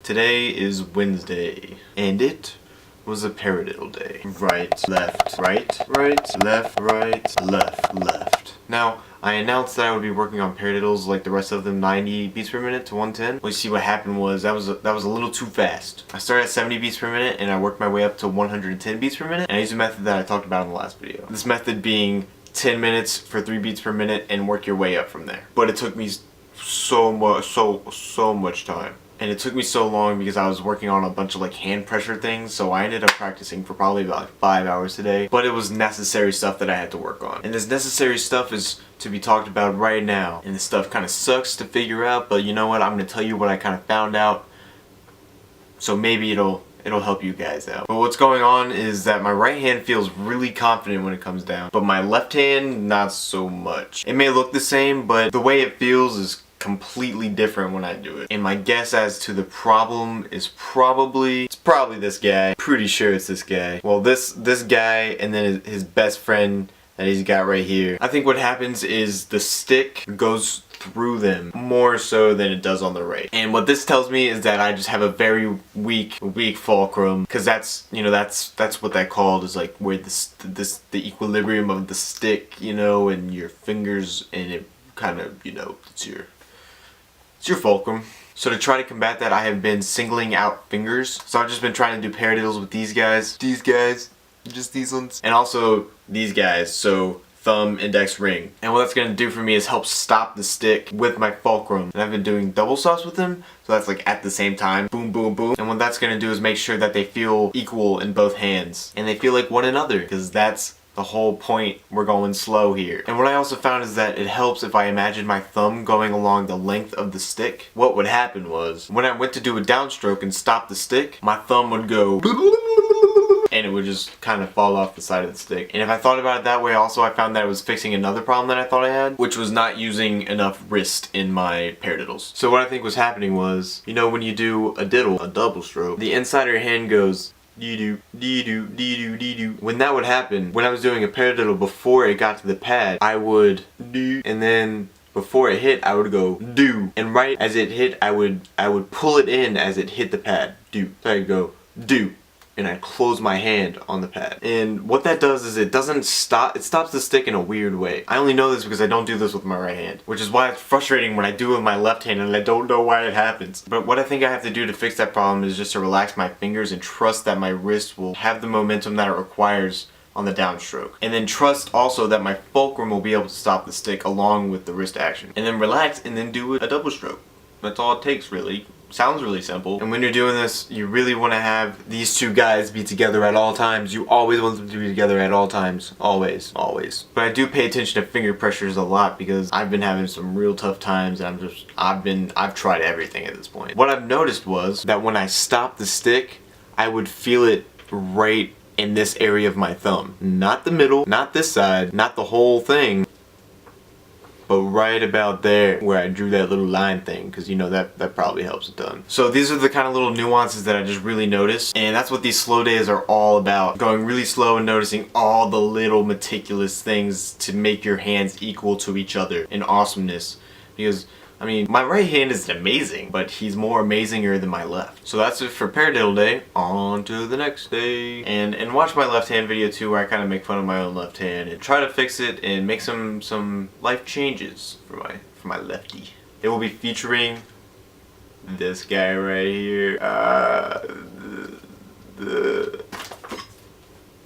Today is Wednesday, and it was a paradiddle day. Right, left, right, right, left, right, left, left. Now, I announced that I would be working on paradiddles like the rest of them, 90 beats per minute to 110. Well, you see what happened was that was a little too fast. I started at 70 beats per minute and I worked my way up to 110 beats per minute. And I used a method that I talked about in the last video. This method being 10 minutes for 3 beats per minute and work your way up from there. But it took me so much time. And it took me so long because I was working on a bunch of like hand pressure things, so I ended up practicing for probably about 5 hours today. But it was necessary stuff that I had to work on. And this necessary stuff is to be talked about right now. And this stuff kind of sucks to figure out, but you know what? I'm going to tell you what I kind of found out. So maybe it'll help you guys out. But what's going on is that my right hand feels really confident when it comes down, but my left hand not so much. It may look the same, but the way it feels is completely different when I do it. And my guess as to the problem is probably this guy. Pretty sure it's this guy. Well, this guy and then his best friend that he's got right here. I think what happens is the stick goes through them more so than it does on the right. And what this tells me is that I just have a very weak fulcrum, because that's, you know, that's what that called, is like where the equilibrium of the stick, you know, and your fingers, and it kind of, you know, it's your fulcrum. So to try to combat that, I have been singling out fingers. So I've just been trying to do paradiddles with these guys, just these ones, and also these guys, so thumb, index, ring. And what that's going to do for me is help stop the stick with my fulcrum. And I've been doing double stops with them, so that's like at the same time, boom, boom, boom. And what that's going to do is make sure that they feel equal in both hands, and they feel like one another, because that's the whole point. We're going slow here. And what I also found is that it helps if I imagine my thumb going along the length of the stick. What would happen was, when I went to do a downstroke and stop the stick, my thumb would go and it would just kind of fall off the side of the stick. And if I thought about it that way, also I found that it was fixing another problem that I thought I had, which was not using enough wrist in my paradiddles. So what I think was happening was, you know, when you do a diddle, a double stroke, the inside of your hand goes dee-doo, dee-doo, dee-doo, dee-doo. When that would happen, when I was doing a paradiddle before it got to the pad, I would do, and then before it hit, I would go do. And right as it hit, I would pull it in as it hit the pad. Do. So I'd go do. And I close my hand on the pad. And what that does is it stops the stick in a weird way. I only know this because I don't do this with my right hand, which is why it's frustrating when I do it with my left hand and I don't know why it happens. But what I think I have to do to fix that problem is just to relax my fingers and trust that my wrist will have the momentum that it requires on the downstroke. And then trust also that my fulcrum will be able to stop the stick along with the wrist action. And then relax and then do a double stroke. That's all it takes, really. Sounds really simple. And when you're doing this, you really want to have these two guys be together at all times. You always want them to be together at all times. Always. Always. But I do pay attention to finger pressures a lot because I've been having some real tough times, and I've tried everything at this point. What I've noticed was that when I stopped the stick, I would feel it right in this area of my thumb. Not the middle, not this side, not the whole thing, but right about there where I drew that little line thing, because you know that probably helps a ton. So these are the kind of little nuances that I just really noticed, and that's what these slow days are all about. Going really slow and noticing all the little meticulous things to make your hands equal to each other in awesomeness. Because I mean, my right hand is amazing, but he's more amazinger than my left. So that's it for paradiddle day. On to the next day. And watch my left hand video too, where I kind of make fun of my own left hand and try to fix it and make some life changes for my lefty. It will be featuring this guy right here.